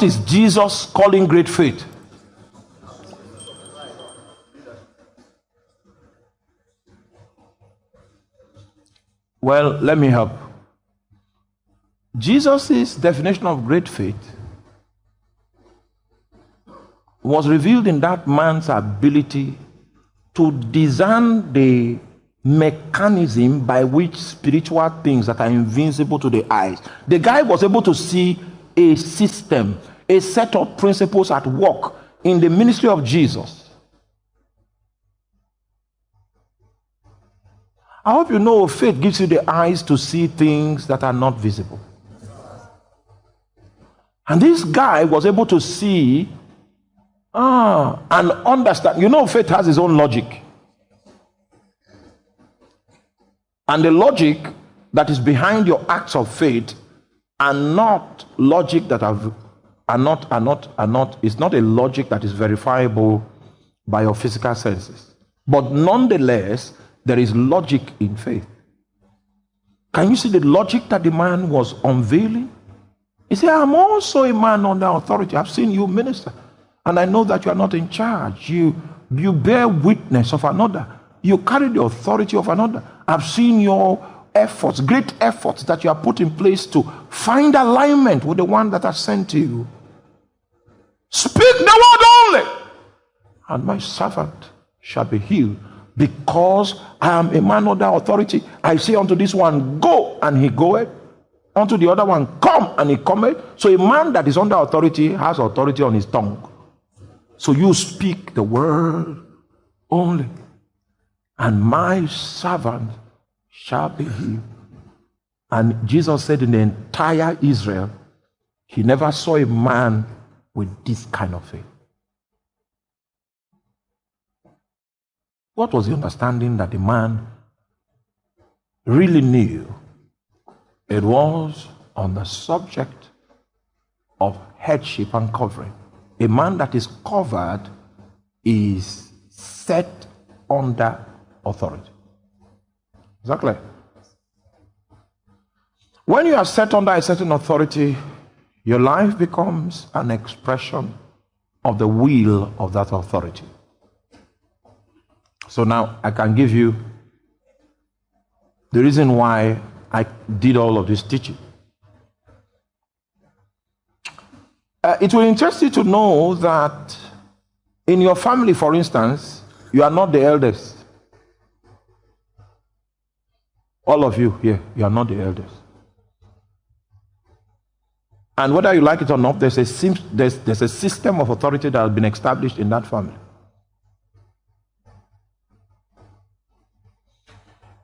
what is Jesus calling great faith? Well, let me help. Jesus' definition of great faith was revealed in that man's ability to discern the mechanism by which spiritual things that are invisible to the eyes. The guy was able to see a system, a set of principles at work in the ministry of Jesus. I hope you know faith gives you the eyes to see things that are not visible. And this guy was able to see and understand. You know, faith has its own logic. And the logic that is behind your acts of faith are not logic that is not a logic that is verifiable by your physical senses. But nonetheless, there is logic in faith. Can you see the logic that the man was unveiling? He said, I'm also a man under authority. I've seen you minister. And I know that you are not in charge. You bear witness of another. You carry the authority of another. I've seen your efforts, great efforts that you have put in place to find alignment with the one that has sent you. Speak the word only, and my servant shall be healed. Because I am a man under authority, I say unto this one, go, and he goeth. Unto the other one, come, and he cometh. So a man that is under authority has authority on his tongue. So you speak the word only, and my servant shall be healed. And Jesus said in the entire Israel, he never saw a man with this kind of faith. What was the understanding that the man really knew? It was on the subject of headship and covering. A man that is covered is set under authority. Is that clear? When you are set under a certain authority, your life becomes an expression of the will of that authority. So now I can give you the reason why I did all of this teaching. It will interest you to know that in your family, for instance, you are not the eldest. All of you here, you are not the eldest. And whether you like it or not, there's a system of authority that has been established in that family.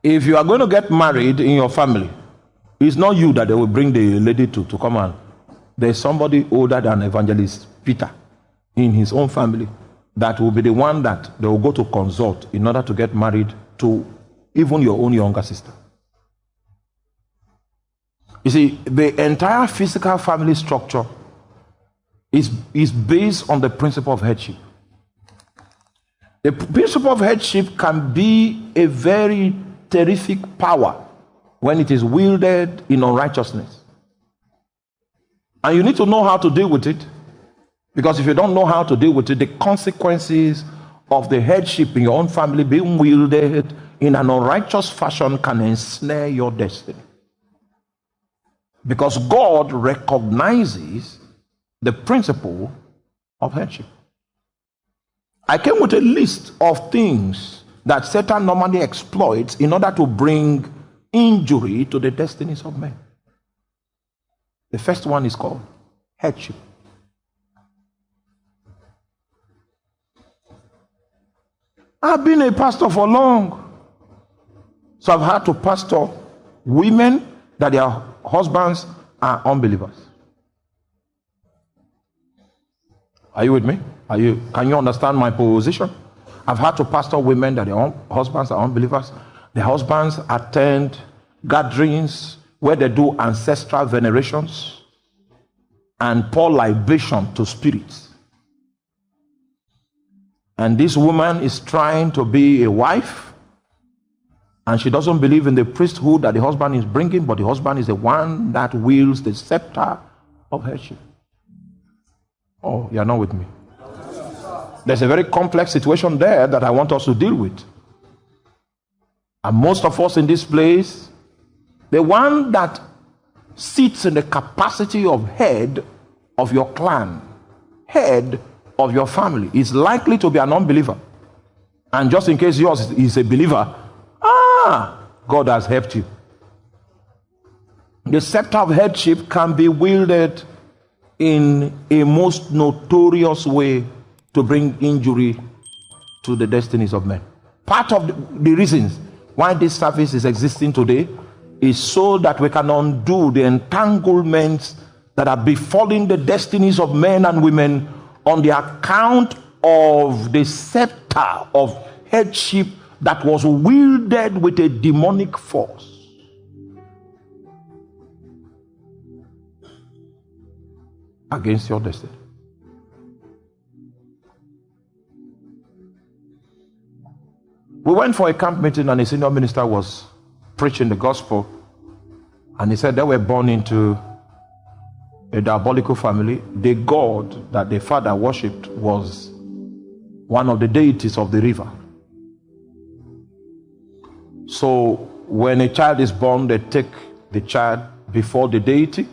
If you are going to get married in your family, it's not you that they will bring the lady to come on. There's somebody older than Evangelist Peter in his own family that will be the one that they will go to consult in order to get married to even your own younger sister. You see, the entire physical family structure is based on the principle of headship. The principle of headship can be a very terrific power when it is wielded in unrighteousness. And you need to know how to deal with it. Because if you don't know how to deal with it, the consequences of the headship in your own family being wielded in an unrighteous fashion can ensnare your destiny. Because God recognizes the principle of headship. I came with a list of things that Satan normally exploits in order to bring injury to the destinies of men. The first one is called headship. I've been a pastor for long. So I've had to pastor women that their husbands are unbelievers. Are you with me? Can you understand my position? I've had to pastor women that their husbands are unbelievers. Their husbands attend gatherings where they do ancestral venerations and pour libation to spirits. And this woman is trying to be a wife, and she doesn't believe in the priesthood that the husband is bringing, but the husband is the one that wields the scepter of headship. Oh, you're not with me. There's a very complex situation there that I want us to deal with. And most of us in this place, the one that sits in the capacity of head of your clan, head of your family, is likely to be an unbeliever. And just in case yours is a believer, God has helped you. The scepter of headship can be wielded in a most notorious way to bring injury to the destinies of men. Part of the reasons why this service is existing today is so that we can undo the entanglements that are befalling the destinies of men and women on the account of the scepter of headship that was wielded with a demonic force. Against your destiny. We went for a camp meeting and a senior minister was preaching the gospel, and he said they were born into a diabolical family. The god that the father worshipped was one of the deities of the river. So when a child is born, they take the child before the deity,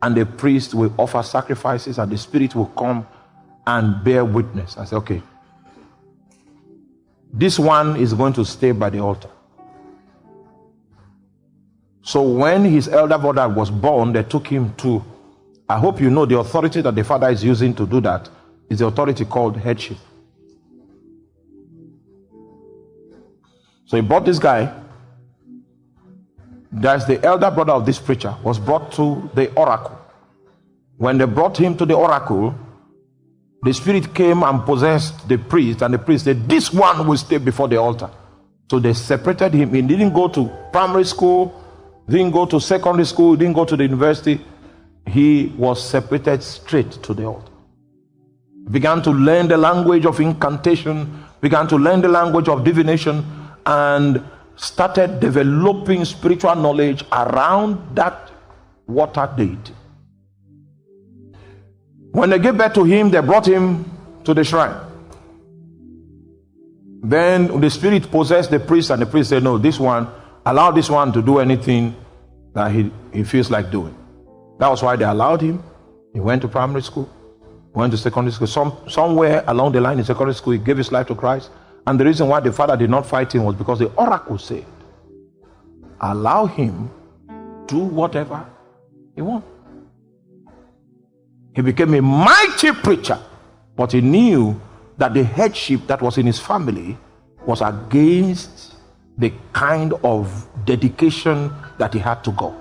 and the priest will offer sacrifices, and the spirit will come and bear witness. I said, okay, this one is going to stay by the altar. So when his elder brother was born, they took him to, I hope you know the authority that the father is using to do that is the authority called headship. So he brought this guy. That's the elder brother of this preacher, was brought to the oracle. When they brought him to the oracle, the spirit came and possessed the priest, and the priest said, this one will stay before the altar. So they separated him. He didn't go to primary school, didn't go to secondary school, didn't go to the university. He was separated straight to the altar. Began to learn the language of incantation, began to learn the language of divination, and started developing spiritual knowledge around that water deity. When they gave birth to him, they brought him to the shrine. Then the spirit possessed the priest, and the priest said, no, this one, allow this one to do anything that he feels like doing. That was why they allowed him. He went to primary school, went to secondary school. Somewhere along the line in secondary school, he gave his life to Christ. And the reason why the father did not fight him was because the oracle said, allow him do whatever he wants. He became a mighty preacher, but he knew that the headship that was in his family was against the kind of dedication that he had to go.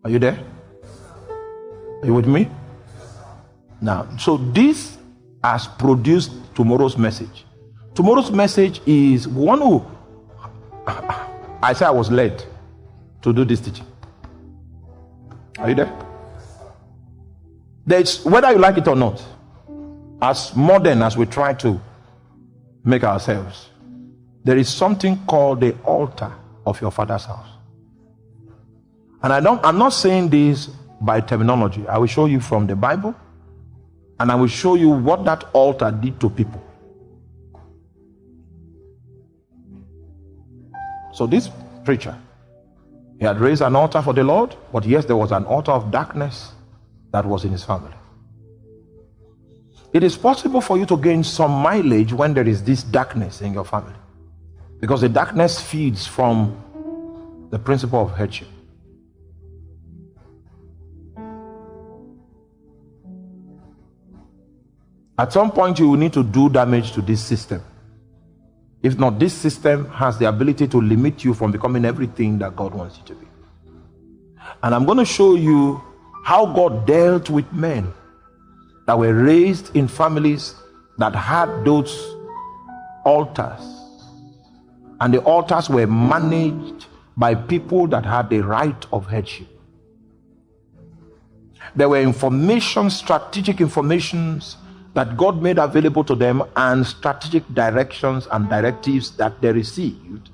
Are you there? Are you with me? Now, so this has produced tomorrow's message. Tomorrow's message is one who I say I was led to do this teaching. Are you there? There's, whether you like it or not, as modern as we try to make ourselves, there is something called the altar of your father's house. And I'm not saying this by terminology. I will show you from the Bible, and I will show you what that altar did to people. So this preacher, he had raised an altar for the Lord, but yes, there was an altar of darkness that was in his family. It is possible for you to gain some mileage when there is this darkness in your family, because the darkness feeds from the principle of headship. At some point, you will need to do damage to this system. If not, this system has the ability to limit you from becoming everything that God wants you to be. And I'm going to show you how God dealt with men that were raised in families that had those altars. And the altars were managed by people that had the right of headship. There were strategic informations that God made available to them, and strategic directions and directives that they received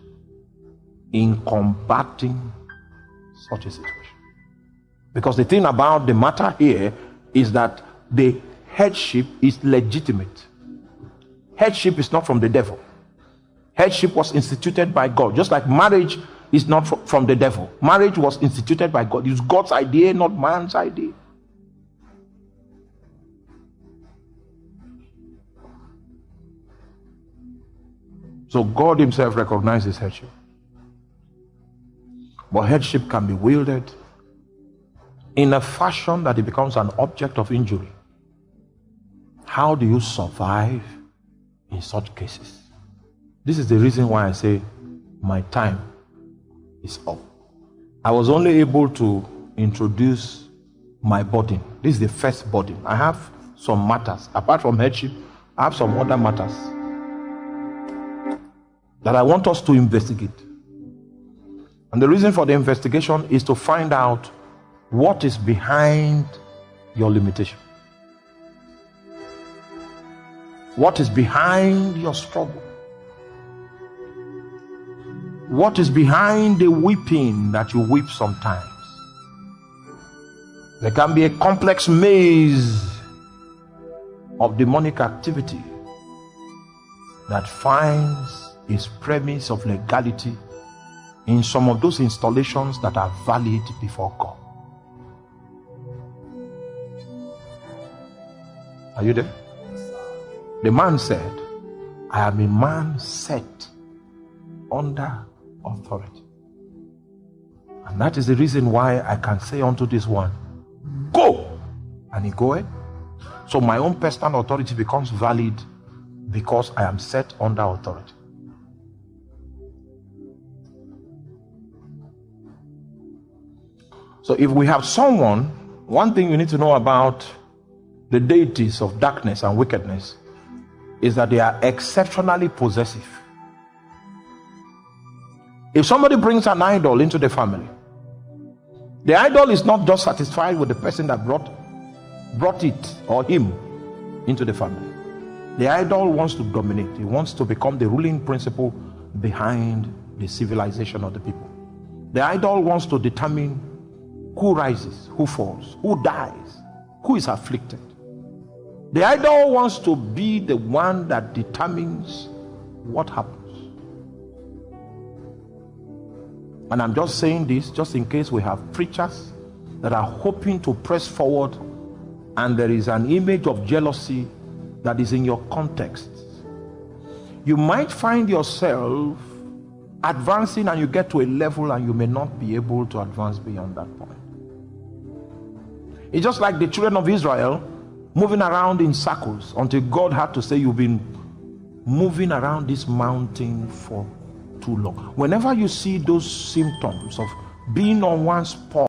in combating such a situation. Because the thing about the matter here is that the headship is legitimate. Headship is not from the devil. Headship was instituted by God. Just like marriage is not from the devil. Marriage was instituted by God. It's God's idea, not man's idea. So God himself recognizes headship. But headship can be wielded in a fashion that it becomes an object of injury. How do you survive in such cases? This is the reason why I say my time is up. I was only able to introduce my burden. This is the first burden. I have some matters. Apart from headship, I have some other matters that I want us to investigate. And the reason for the investigation is to find out what is behind your limitation. What is behind your struggle? What is behind the weeping that you weep sometimes? There can be a complex maze of demonic activity that finds its premise of legality in some of those installations that are valid before God. Are you there? The man said, I am a man set under authority. And that is the reason why I can say unto this one, go! And he goeth. So my own personal authority becomes valid because I am set under authority. So if we have someone, one thing you need to know about the deities of darkness and wickedness is that they are exceptionally possessive. If somebody brings an idol into the family, the idol is not just satisfied with the person that brought it or him into the family. The idol wants to dominate. He wants to become the ruling principle behind the civilization of the people. The idol wants to determine who rises, who falls, who dies, who is afflicted. The idol wants to be the one that determines what happens. And I'm just saying this just in case we have preachers that are hoping to press forward and there is an image of jealousy that is in your context. You might find yourself advancing and you get to a level and you may not be able to advance beyond that point. It's just like the children of Israel moving around in circles until God had to say, you've been moving around this mountain for too long. Whenever you see those symptoms of being on one spot,